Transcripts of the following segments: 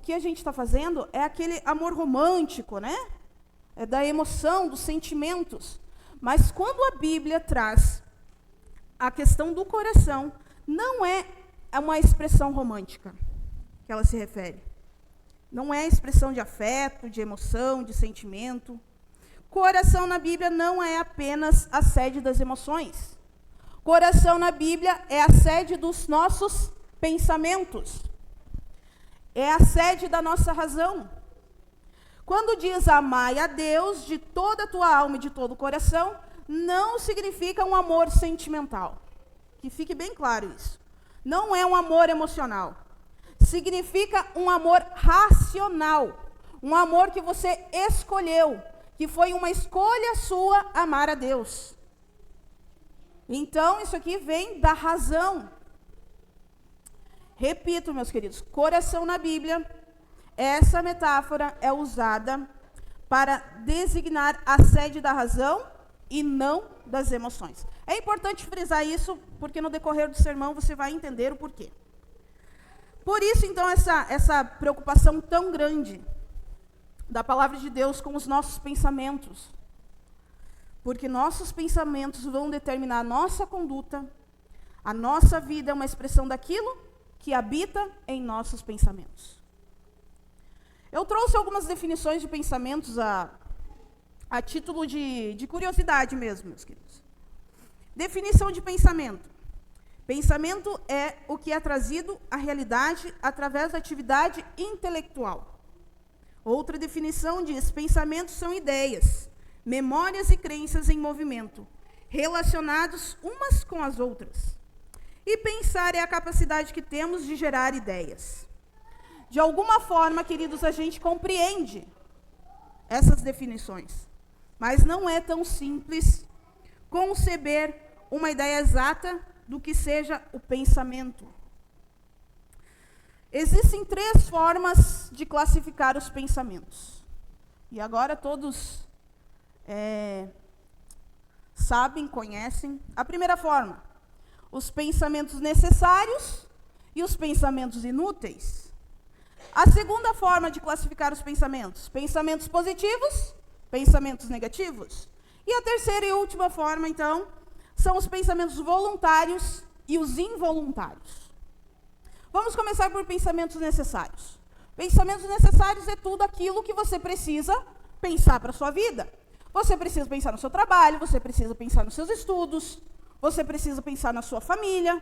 que a gente está fazendo é aquele amor romântico, né? É da emoção, dos sentimentos. Mas quando a Bíblia traz a questão do coração, não é uma expressão romântica que ela se refere. Não é expressão de afeto, de emoção, de sentimento. Coração na Bíblia não é apenas a sede das emoções. Coração na Bíblia é a sede dos nossos pensamentos. É a sede da nossa razão. Quando diz amai a Deus de toda a tua alma e de todo o coração, não significa um amor sentimental. Que fique bem claro isso. Não é um amor emocional. Significa um amor racional. Um amor que você escolheu, que foi uma escolha sua amar a Deus. Então, isso aqui vem da razão. Repito, meus queridos, coração na Bíblia, essa metáfora é usada para designar a sede da razão e não das emoções. É importante frisar isso, porque no decorrer do sermão você vai entender o porquê. Por isso, então, essa preocupação tão grande da palavra de Deus com os nossos pensamentos. Porque nossos pensamentos vão determinar a nossa conduta, a nossa vida é uma expressão daquilo que habita em nossos pensamentos. Eu trouxe algumas definições de pensamentos a título de curiosidade mesmo, meus queridos. Definição de pensamento. Pensamento é o que é trazido à realidade através da atividade intelectual. Outra definição diz: pensamentos são ideias, memórias e crenças em movimento, relacionados umas com as outras. E pensar é a capacidade que temos de gerar ideias. De alguma forma, queridos, a gente compreende essas definições, mas não é tão simples conceber uma ideia exata do que seja o pensamento. Existem 3 formas de classificar os pensamentos. E agora todos sabem, conhecem. A primeira forma, os pensamentos necessários e os pensamentos inúteis. A segunda forma de classificar os pensamentos, pensamentos positivos, pensamentos negativos. E a terceira e última forma, então, são os pensamentos voluntários e os involuntários. Vamos começar por pensamentos necessários. Pensamentos necessários é tudo aquilo que você precisa pensar para a sua vida. Você precisa pensar no seu trabalho, você precisa pensar nos seus estudos, você precisa pensar na sua família.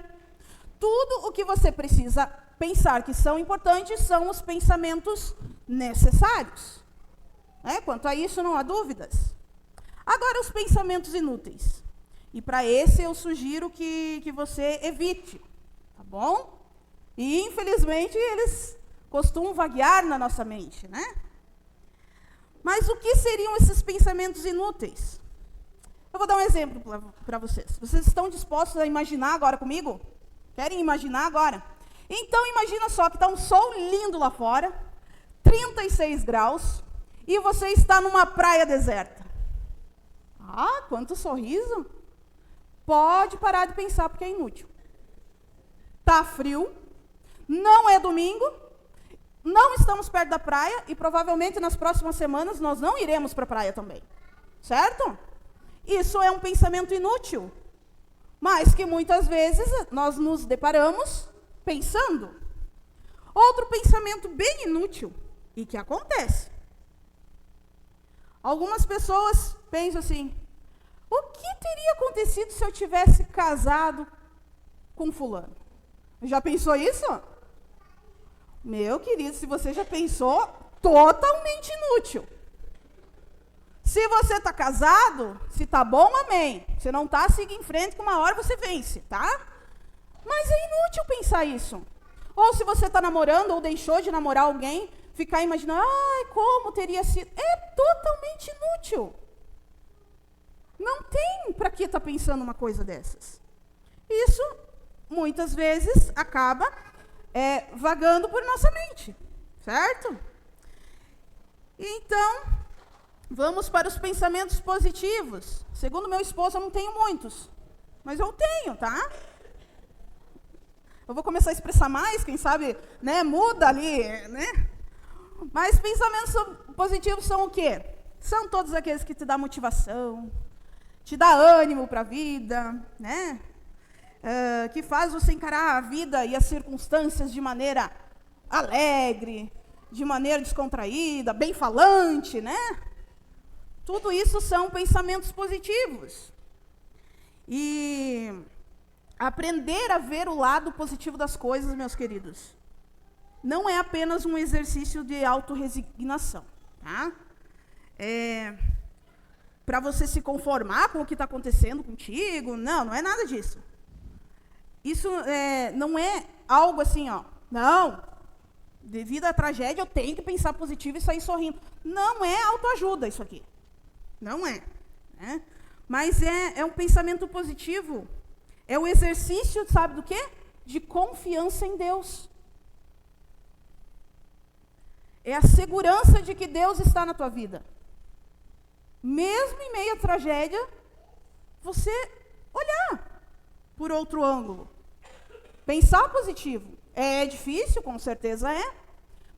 Tudo o que você precisa pensar que são importantes são os pensamentos necessários. Quanto a isso, não há dúvidas. Agora, os pensamentos inúteis. E para esse eu sugiro que você evite, tá bom? E, infelizmente, eles costumam vaguear na nossa mente, né? Mas o que seriam esses pensamentos inúteis? Eu vou dar um exemplo para vocês. Vocês estão dispostos a imaginar agora comigo? Querem imaginar agora? Então, imagina só que está um sol lindo lá fora, 36 graus, e você está numa praia deserta. Ah, quanto sorriso! Pode parar de pensar, porque é inútil. Está frio, não é domingo, não estamos perto da praia, e provavelmente nas próximas semanas nós não iremos para a praia também. Certo? Isso é um pensamento inútil, mas que muitas vezes nós nos deparamos pensando. Outro pensamento bem inútil, e que acontece. Algumas pessoas pensam assim: o que teria acontecido se eu tivesse casado com fulano? Já pensou isso? Meu querido, se você já pensou, totalmente inútil. Se você está casado, se está bom, amém. Se não está, siga em frente, que uma hora você vence, tá? Mas é inútil pensar isso. Ou se você está namorando ou deixou de namorar alguém, ficar imaginando, ai, como teria sido. É totalmente inútil. Não tem para que estar pensando uma coisa dessas. Isso, muitas vezes, acaba vagando por nossa mente, certo? Então, vamos para os pensamentos positivos. Segundo meu esposo, eu não tenho muitos, mas eu tenho, tá? Eu vou começar a expressar mais, quem sabe, né, muda ali, né? Mas pensamentos positivos são o quê? São todos aqueles que te dão motivação, te dá ânimo para a vida, né? Que faz você encarar a vida e as circunstâncias de maneira alegre, de maneira descontraída, bem falante, né? Tudo isso são pensamentos positivos. E aprender a ver o lado positivo das coisas, meus queridos, não é apenas um exercício de autorresignação, tá? Para você se conformar com o que está acontecendo contigo, não é nada disso. Isso não é algo assim, não, devido à tragédia eu tenho que pensar positivo e sair sorrindo. Não é autoajuda isso aqui, não é, né? Mas é um pensamento positivo, é o exercício, sabe do quê? De confiança em Deus. É a segurança de que Deus está na tua vida. Mesmo em meio à tragédia, você olhar por outro ângulo. Pensar positivo. É difícil, com certeza é,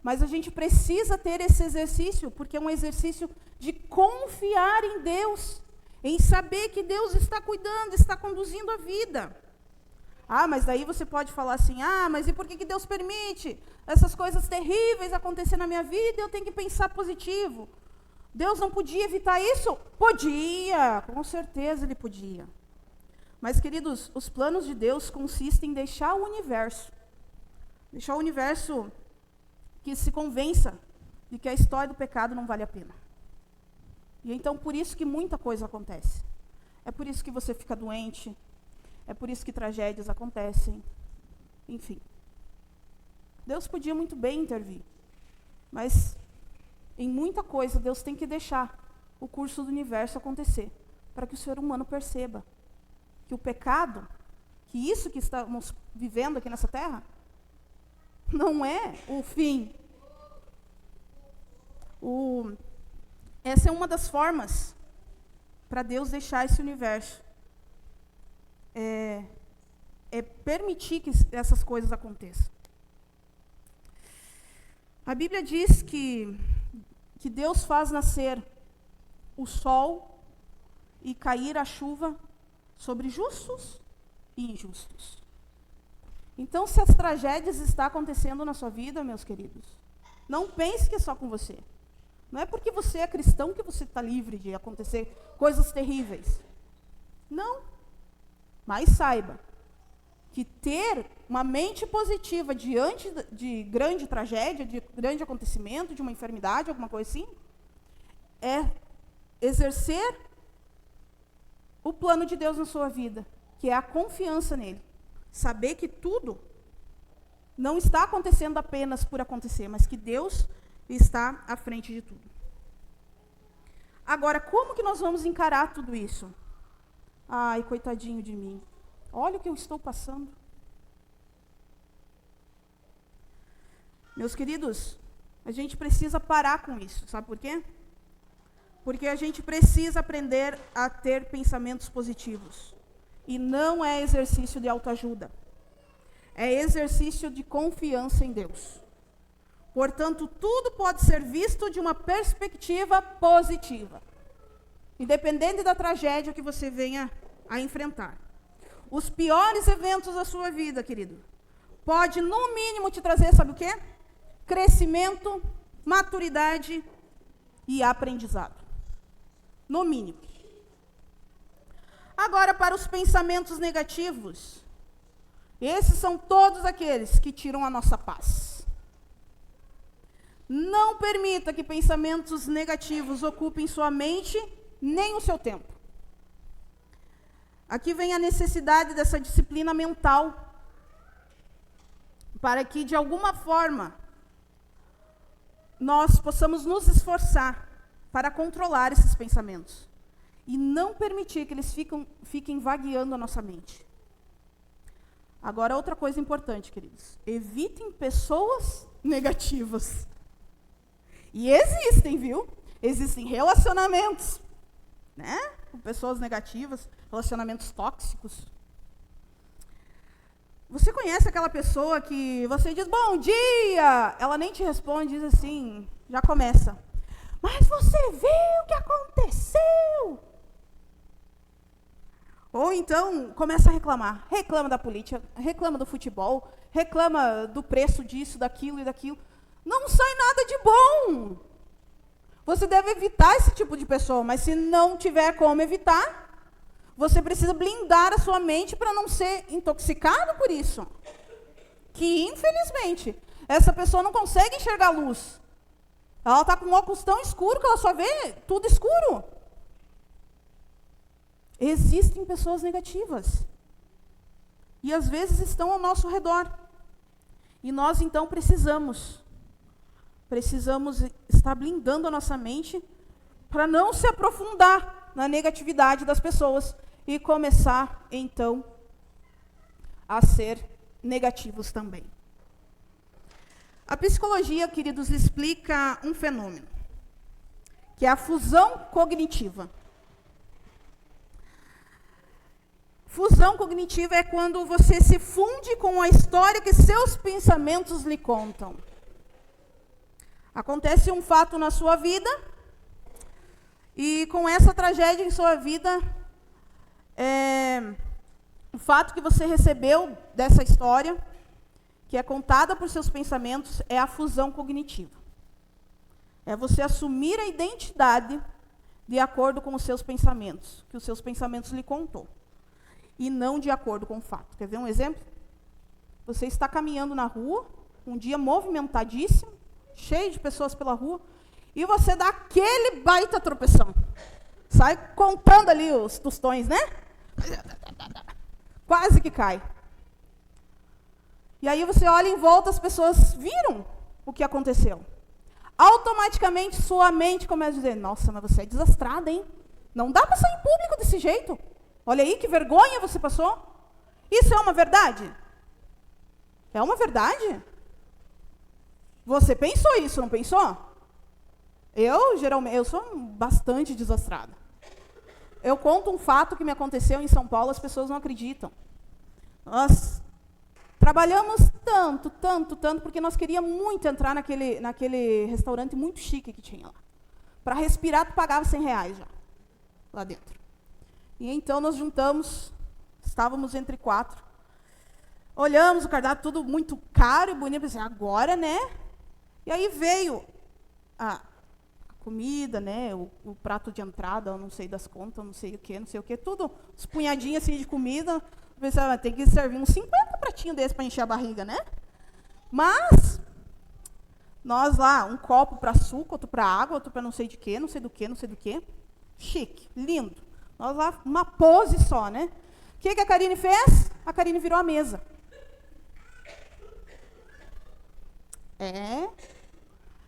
mas a gente precisa ter esse exercício, porque é um exercício de confiar em Deus, em saber que Deus está cuidando, está conduzindo a vida. Mas daí você pode falar assim, mas e por que Deus permite essas coisas terríveis acontecer na minha vida e eu tenho que pensar positivo? Deus não podia evitar isso? Podia, com certeza Ele podia. Mas, queridos, os planos de Deus consistem em deixar o universo que se convença de que a história do pecado não vale a pena. E então, por isso que muita coisa acontece. É por isso que você fica doente, é por isso que tragédias acontecem, enfim. Deus podia muito bem intervir, mas em muita coisa Deus tem que deixar o curso do universo acontecer, para que o ser humano perceba que o pecado, que isso que estamos vivendo aqui nessa terra, não é o fim. Essa é uma das formas para Deus deixar esse universo. É permitir que essas coisas aconteçam. A Bíblia diz que Deus faz nascer o sol e cair a chuva sobre justos e injustos. Então, se as tragédias estão acontecendo na sua vida, meus queridos, não pense que é só com você. Não é porque você é cristão que você está livre de acontecer coisas terríveis. Não. Mas saiba que ter uma mente positiva diante de grande tragédia, de grande acontecimento, de uma enfermidade, alguma coisa assim, é exercer o plano de Deus na sua vida, que é a confiança nele. Saber que tudo não está acontecendo apenas por acontecer, mas que Deus está à frente de tudo. Agora, como que nós vamos encarar tudo isso? Ai, coitadinho de mim. Olha o que eu estou passando. Meus queridos, a gente precisa parar com isso. Sabe por quê? Porque a gente precisa aprender a ter pensamentos positivos. E não é exercício de autoajuda. É exercício de confiança em Deus. Portanto, tudo pode ser visto de uma perspectiva positiva, independente da tragédia que você venha a enfrentar. Os piores eventos da sua vida, querido, pode, no mínimo, te trazer, sabe o quê? Crescimento, maturidade e aprendizado. No mínimo. Agora, para os pensamentos negativos, esses são todos aqueles que tiram a nossa paz. Não permita que pensamentos negativos ocupem sua mente, nem o seu tempo. Aqui vem a necessidade dessa disciplina mental, para que, de alguma forma, nós possamos nos esforçar para controlar esses pensamentos e não permitir que eles fiquem vagueando a nossa mente. Agora, outra coisa importante, queridos. Evitem pessoas negativas. E existem, viu? Existem relacionamentos, né? Com pessoas negativas, relacionamentos tóxicos. Você conhece aquela pessoa que você diz, bom dia, ela nem te responde, diz assim, já começa. Mas você viu o que aconteceu? Ou então começa a reclamar. Reclama da política, reclama do futebol, reclama do preço disso, daquilo e daquilo. Não sai nada de bom. Você deve evitar esse tipo de pessoa, mas se não tiver como evitar, você precisa blindar a sua mente para não ser intoxicado por isso. Que, infelizmente, essa pessoa não consegue enxergar a luz. Ela está com um óculos tão escuro que ela só vê tudo escuro. Existem pessoas negativas. E às vezes estão ao nosso redor. E nós, então, precisamos estar blindando a nossa mente para não se aprofundar na negatividade das pessoas e começar, então, a ser negativos também. A psicologia, queridos, explica um fenômeno, que é a fusão cognitiva. Fusão cognitiva é quando você se funde com a história que seus pensamentos lhe contam. Acontece um fato na sua vida, e com essa tragédia em sua vida, o fato que você recebeu dessa história, que é contada por seus pensamentos, é a fusão cognitiva. É você assumir a identidade de acordo com os seus pensamentos, que os seus pensamentos lhe contou, e não de acordo com o fato. Quer ver um exemplo? Você está caminhando na rua, um dia movimentadíssimo, cheio de pessoas pela rua, e você dá aquele baita tropeção. Sai contando ali os tostões, né? Quase que cai. E aí você olha em volta, as pessoas viram o que aconteceu. Automaticamente sua mente começa a dizer, nossa, mas você é desastrada, hein? Não dá para sair em público desse jeito. Olha aí, que vergonha você passou. Isso é uma verdade? É uma verdade? Você pensou isso, não pensou? Eu sou bastante desastrada. Eu conto um fato que me aconteceu em São Paulo, as pessoas não acreditam. Nós trabalhamos tanto, porque nós queríamos muito entrar naquele restaurante muito chique que tinha lá. Para respirar, tu pagava R$100 já, lá dentro. E então nós juntamos, estávamos entre 4. Olhamos o cardápio, tudo muito caro e bonito, pensei, agora, né? E aí veio a comida, né? O prato de entrada, eu não sei das contas, não sei o que, tudo, uns punhadinhos assim de comida. Pensei, tem que servir uns 50 pratinhos desses para encher a barriga, né? Mas, nós lá, um copo para açúcar, outro para água, outro para não sei de quê, não sei do quê. Chique, lindo. Nós lá, uma pose só, né? O que a Karine fez? A Karine virou a mesa.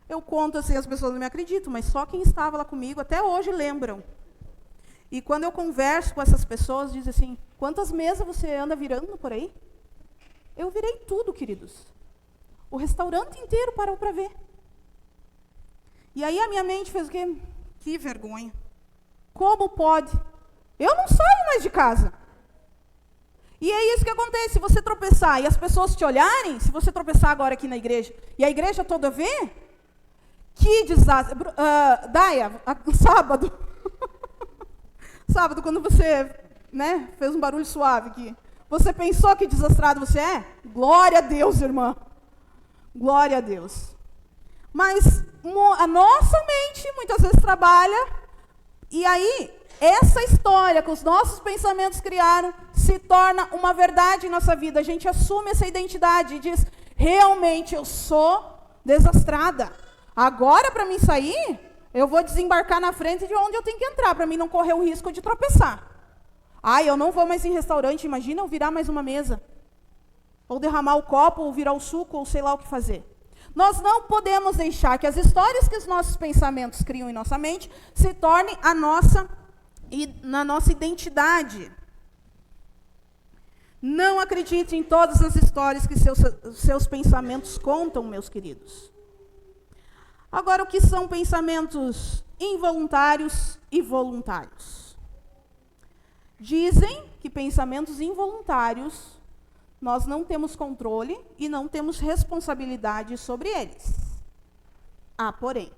Eu conto assim, as pessoas não me acreditam, mas só quem estava lá comigo até hoje lembram. E quando eu converso com essas pessoas, dizem assim, quantas mesas você anda virando por aí? Eu virei tudo, queridos. O restaurante inteiro parou para ver. E aí a minha mente fez o quê? Que vergonha. Como pode? Eu não saio mais de casa. E é isso que acontece, se você tropeçar e as pessoas te olharem, se você tropeçar agora aqui na igreja, e a igreja toda vê, que desastre. Daia, sábado, quando você, né, fez um barulho suave aqui, você pensou que desastrado você é? Glória a Deus, irmã. Glória a Deus. Mas a nossa mente muitas vezes trabalha, e aí essa história que os nossos pensamentos criaram se torna uma verdade em nossa vida. A gente assume essa identidade e diz, realmente eu sou desastrada. Agora, para mim sair, eu vou desembarcar na frente de onde eu tenho que entrar, para mim não correr o risco de tropeçar. Eu não vou mais em restaurante, imagina eu virar mais uma mesa. Ou derramar o copo, ou virar o suco, ou sei lá o que fazer. Nós não podemos deixar que as histórias que os nossos pensamentos criam em nossa mente se tornem na nossa identidade. Não acredite em todas as histórias que seus pensamentos contam, meus queridos. Agora, o que são pensamentos involuntários e voluntários? Dizem que pensamentos involuntários nós não temos controle e não temos responsabilidade sobre eles. Porém,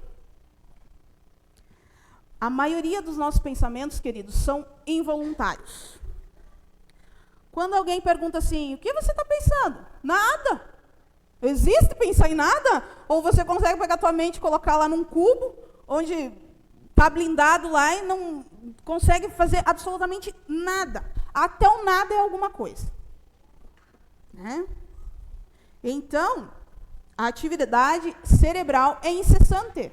a maioria dos nossos pensamentos, queridos, são involuntários. Quando alguém pergunta assim, o que você está pensando? Nada. Existe pensar em nada? Ou você consegue pegar a tua mente e colocar lá num cubo, onde está blindado lá e não consegue fazer absolutamente nada. Até o nada é alguma coisa. Né? Então, a atividade cerebral é incessante.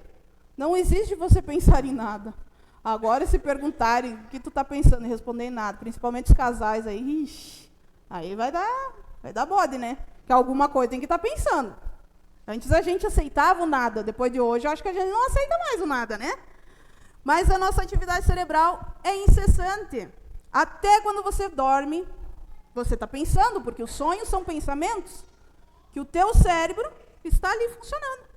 Não existe você pensar em nada. Agora, se perguntarem o que tu está pensando e responder em nada, principalmente os casais aí, aí vai dar bode, né? Que alguma coisa tem que estar pensando. Antes a gente aceitava o nada, depois de hoje eu acho que a gente não aceita mais o nada, né? Mas a nossa atividade cerebral é incessante. Até quando você dorme, você está pensando, porque os sonhos são pensamentos, que o teu cérebro está ali funcionando.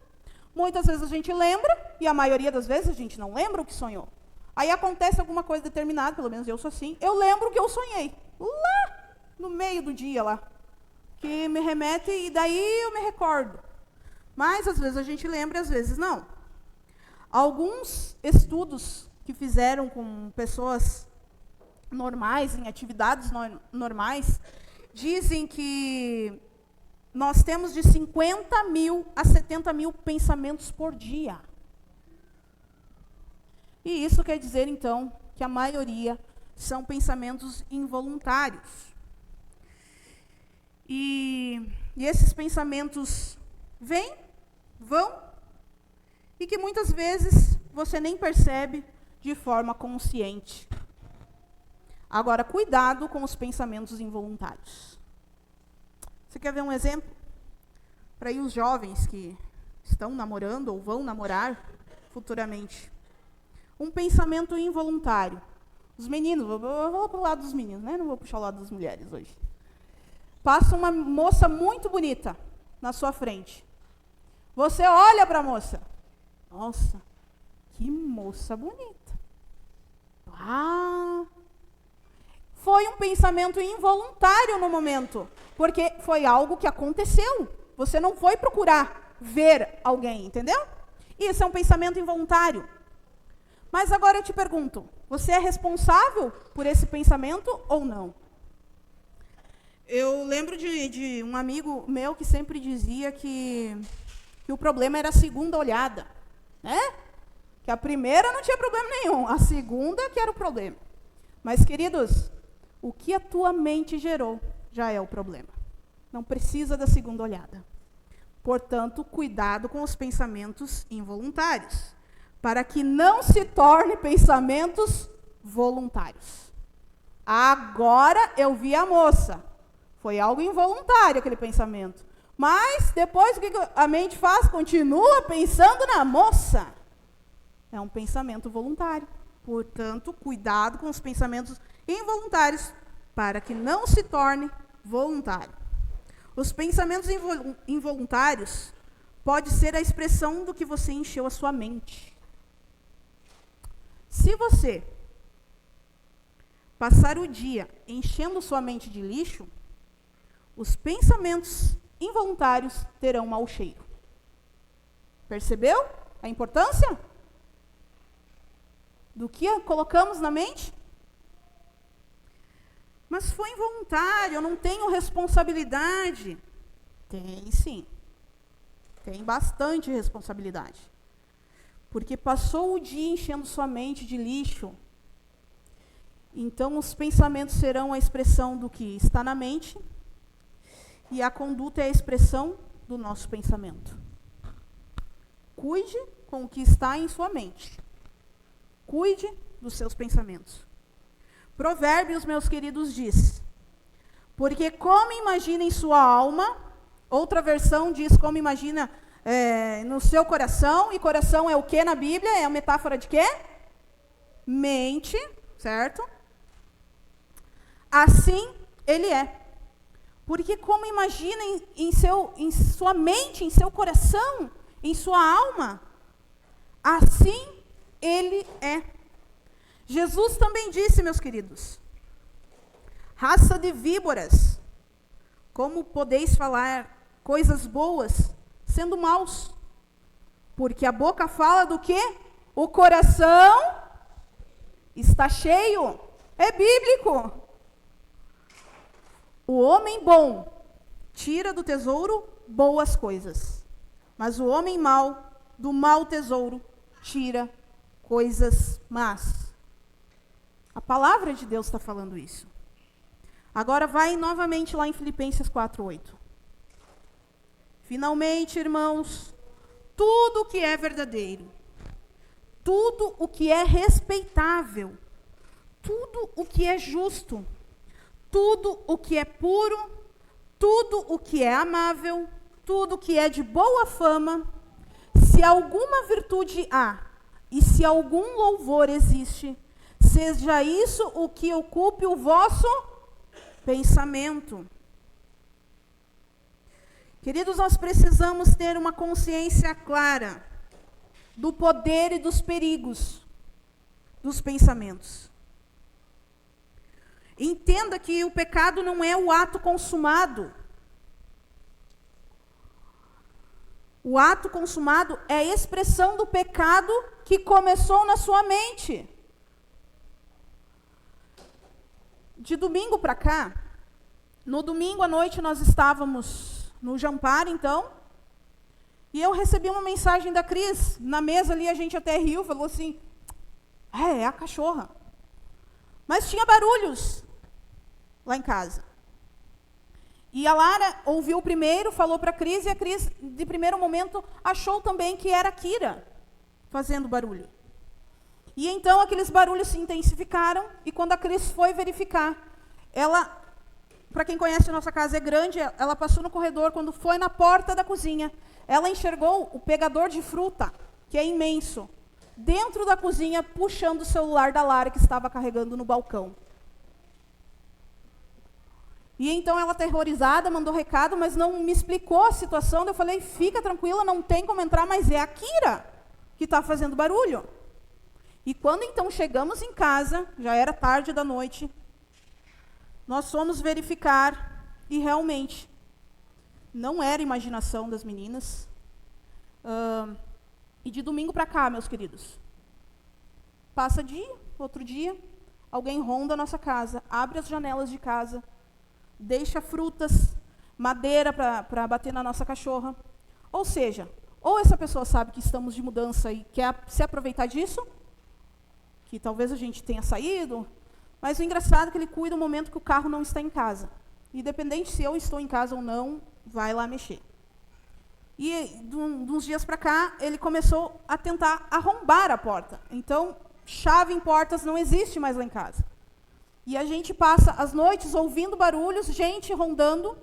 Muitas vezes a gente lembra, e a maioria das vezes a gente não lembra o que sonhou. Aí acontece alguma coisa determinada, pelo menos eu sou assim, eu lembro o que eu sonhei, lá no meio do dia lá, que me remete, e daí eu me recordo. Mas às vezes a gente lembra e às vezes não. Alguns estudos que fizeram com pessoas normais, em atividades normais, dizem que nós temos de 50 mil a 70 mil pensamentos por dia. E isso quer dizer, então, que a maioria são pensamentos involuntários. E esses pensamentos vêm, vão, e que muitas vezes você nem percebe de forma consciente. Agora, cuidado com os pensamentos involuntários. Você quer ver um exemplo? Para os jovens que estão namorando ou vão namorar futuramente. Um pensamento involuntário. Os meninos, eu vou para o lado dos meninos, né? Não vou puxar o lado das mulheres hoje. Passa uma moça muito bonita na sua frente. Você olha para a moça. Nossa, que moça bonita. Foi um pensamento involuntário no momento, porque foi algo que aconteceu. Você não foi procurar ver alguém, entendeu? Isso é um pensamento involuntário. Mas agora eu te pergunto, você é responsável por esse pensamento ou não? Eu lembro de um amigo meu que sempre dizia que o problema era a segunda olhada, né? Que a primeira não tinha problema nenhum, a segunda que era o problema. Mas, queridos, o que a tua mente gerou já é o problema. Não precisa da segunda olhada. Portanto, cuidado com os pensamentos involuntários, para que não se torne pensamentos voluntários. Agora eu vi a moça. Foi algo involuntário aquele pensamento. Mas depois o que a mente faz? Continua pensando na moça. É um pensamento voluntário. Portanto, cuidado com os pensamentos involuntários, para que não se torne voluntário. Os pensamentos involuntários pode ser a expressão do que você encheu a sua mente. Se você passar o dia enchendo sua mente de lixo, os pensamentos involuntários terão mau cheiro. Percebeu a importância do que colocamos na mente? Mas foi involuntário, eu não tenho responsabilidade. Tem sim. Tem bastante responsabilidade. Porque passou o dia enchendo sua mente de lixo. Então, os pensamentos serão a expressão do que está na mente. E a conduta é a expressão do nosso pensamento. Cuide com o que está em sua mente. Cuide dos seus pensamentos. Provérbios, meus queridos, diz: porque como imagina em sua alma, outra versão diz como imagina no seu coração, e coração é o que na Bíblia? É a metáfora de quê? Mente, certo? Assim ele é. Porque como imagina em sua mente, em seu coração, em sua alma, assim ele é. Jesus também disse, meus queridos: raça de víboras, Como podeis falar coisas boas sendo maus? Porque a boca fala do quê? O coração está cheio. É bíblico. O homem bom tira do tesouro boas coisas, mas o homem mau, do mau tesouro, tira coisas más. A palavra de Deus está falando isso. Agora vai novamente lá em Filipenses 4:8. Finalmente, irmãos, tudo o que é verdadeiro, tudo o que é respeitável, tudo o que é justo, tudo o que é puro, tudo o que é amável, tudo o que é de boa fama, se alguma virtude há e se algum louvor existe, seja isso o que ocupe o vosso pensamento. Queridos, nós precisamos ter uma consciência clara do poder e dos perigos dos pensamentos. Entenda que o pecado não é o ato consumado. O ato consumado é a expressão do pecado que começou na sua mente. De domingo para cá, no domingo à noite nós estávamos no jantar, então, e eu recebi uma mensagem da Cris. Na mesa ali a gente até riu, falou assim, é a cachorra. Mas tinha barulhos lá em casa. E a Lara ouviu primeiro, falou para a Cris, e a Cris, de primeiro momento, achou também que era a Kira fazendo barulho. E então aqueles barulhos se intensificaram, e quando a Cris foi verificar, ela, para quem conhece a nossa casa é grande, ela passou no corredor, quando foi na porta da cozinha, ela enxergou o pegador de fruta, que é imenso, dentro da cozinha, puxando o celular da Lara, que estava carregando no balcão. E então ela, aterrorizada, mandou recado, mas não me explicou a situação. Eu falei, fica tranquila, não tem como entrar, mas é a Kira que está fazendo barulho. E quando então chegamos em casa, já era tarde da noite, nós fomos verificar e realmente não era imaginação das meninas. E de domingo para cá, meus queridos, passa dia, outro dia, alguém ronda a nossa casa, abre as janelas de casa, deixa frutas, madeira para bater na nossa cachorra. Ou seja, ou essa pessoa sabe que estamos de mudança e quer se aproveitar disso, que talvez a gente tenha saído, mas o engraçado é que ele cuida do momento que o carro não está em casa. Independente se eu estou em casa ou não, vai lá mexer. E de uns dias para cá, ele começou a tentar arrombar a porta. Então, chave em portas não existe mais lá em casa. E a gente passa as noites ouvindo barulhos, gente rondando.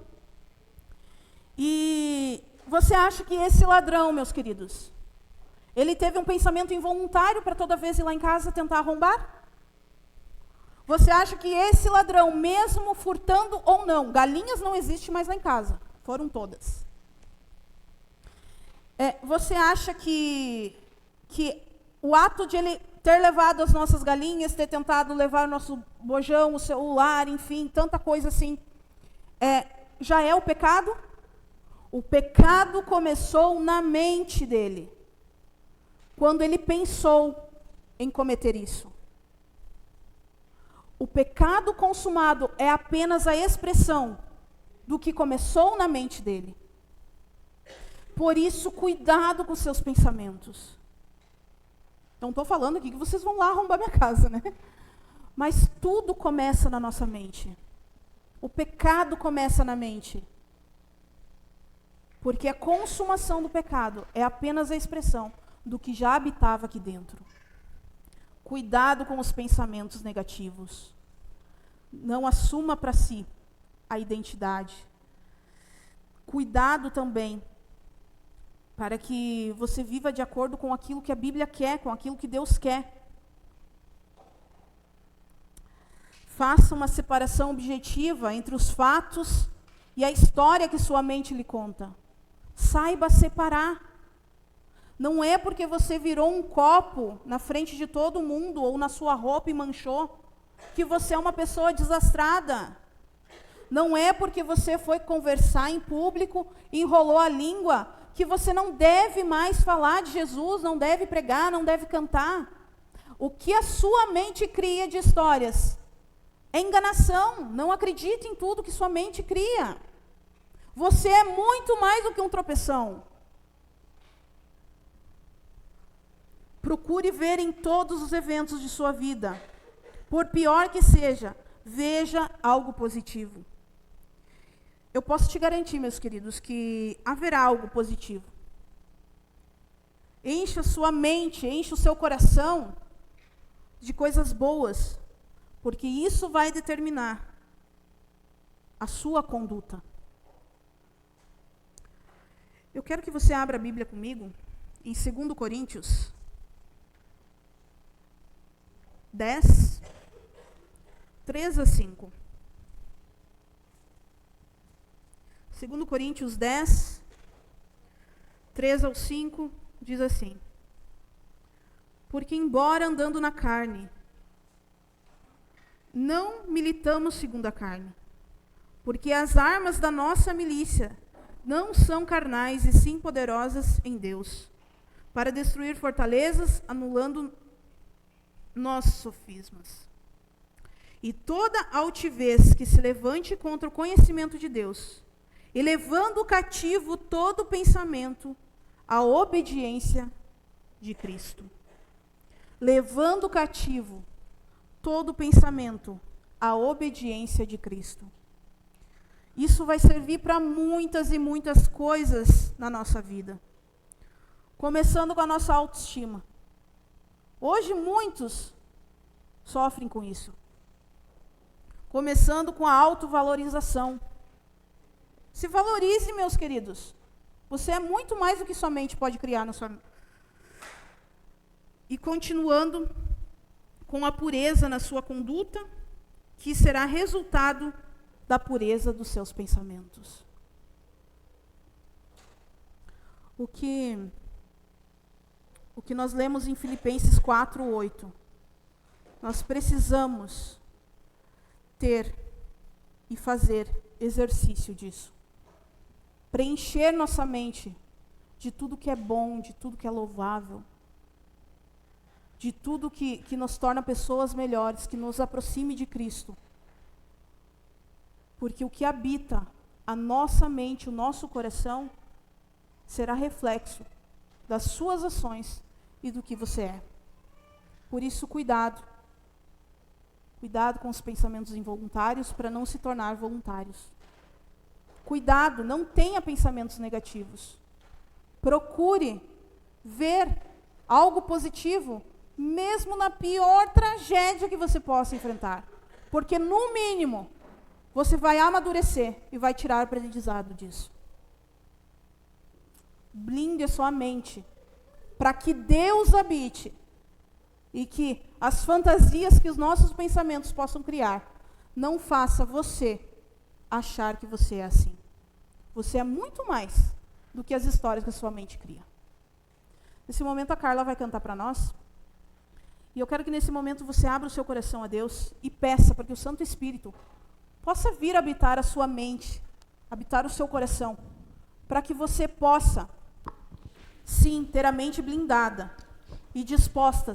E você acha que esse ladrão, meus queridos, ele teve um pensamento involuntário para toda vez ir lá em casa tentar arrombar? Você acha que esse ladrão, mesmo furtando ou não, galinhas não existe mais lá em casa, foram todas. Você acha que o ato de ele ter levado as nossas galinhas, ter tentado levar o nosso bojão, o celular, enfim, tanta coisa assim, já é o pecado? O pecado começou na mente dele, quando ele pensou em cometer isso. O pecado consumado é apenas a expressão do que começou na mente dele. Por isso, cuidado com seus pensamentos. Não estou falando aqui que vocês vão lá arrombar minha casa, né? Mas tudo começa na nossa mente. O pecado começa na mente. Porque a consumação do pecado é apenas a expressão do que já habitava aqui dentro. Cuidado com os pensamentos negativos. Não assuma para si a identidade. Cuidado também para que você viva de acordo com aquilo que a Bíblia quer, com aquilo que Deus quer. Faça uma separação objetiva entre os fatos e a história que sua mente lhe conta. Saiba separar. Não é porque você virou um copo na frente de todo mundo ou na sua roupa e manchou, que você é uma pessoa desastrada. Não é porque você foi conversar em público e enrolou a língua que você não deve mais falar de Jesus, não deve pregar, não deve cantar. O que a sua mente cria de histórias é enganação. Não acredite em tudo que sua mente cria. Você é muito mais do que um tropeção. Procure ver em todos os eventos de sua vida, por pior que seja, veja algo positivo. Eu posso te garantir, meus queridos, que haverá algo positivo. Encha sua mente, encha o seu coração de coisas boas, porque isso vai determinar a sua conduta. Eu quero que você abra a Bíblia comigo em 2 Coríntios 10, 3 a 5. 2 Coríntios 10, 3 ao 5, diz assim: porque embora andando na carne, não militamos segundo a carne, porque as armas da nossa milícia não são carnais e sim poderosas em Deus, para destruir fortalezas, anulando nossos sofismas. E toda altivez que se levante contra o conhecimento de Deus, e levando cativo todo pensamento à obediência de Cristo. Levando cativo todo pensamento à obediência de Cristo. Isso vai servir para muitas e muitas coisas na nossa vida. Começando com a nossa autoestima. Hoje muitos sofrem com isso. Começando com a autovalorização. Se valorize, meus queridos. Você é muito mais do que sua mente pode criar na sua... E continuando com a pureza na sua conduta, que será resultado da pureza dos seus pensamentos. O que nós lemos em Filipenses 4:8. Nós precisamos ter e fazer exercício disso. Preencher nossa mente de tudo que é bom, de tudo que é louvável, de tudo que nos torna pessoas melhores, que nos aproxime de Cristo. Porque o que habita a nossa mente, o nosso coração, será reflexo das suas ações e do que você é. Por isso, cuidado. Cuidado com os pensamentos involuntários para não se tornar voluntários. Cuidado, não tenha pensamentos negativos. Procure ver algo positivo, mesmo na pior tragédia que você possa enfrentar. Porque, no mínimo, você vai amadurecer e vai tirar aprendizado disso. Blinde a sua mente para que Deus habite e que as fantasias que os nossos pensamentos possam criar não faça você achar que você é assim. Você é muito mais do que as histórias que a sua mente cria. Nesse momento a Carla vai cantar para nós. E eu quero que nesse momento você abra o seu coração a Deus e peça para que o Santo Espírito possa vir habitar a sua mente, habitar o seu coração, para que você possa, sim, ter a mente blindada e disposta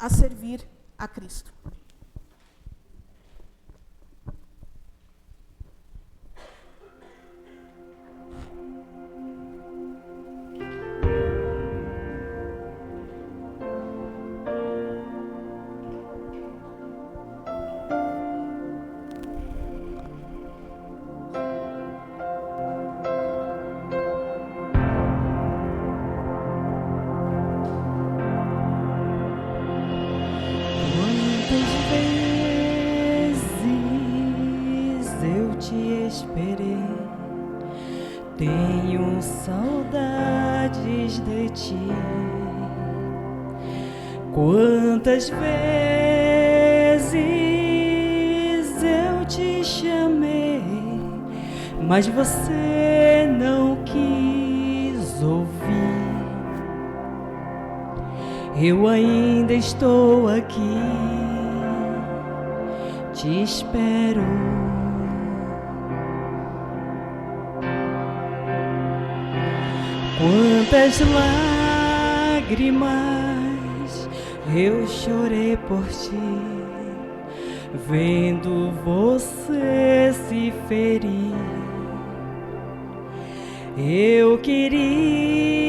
a servir a Cristo. Tenho saudades de ti. Quantas vezes eu te chamei, mas você não quis ouvir. Eu ainda estou aqui, te espero. Quantas lágrimas eu chorei por ti, vendo você se ferir. Eu queria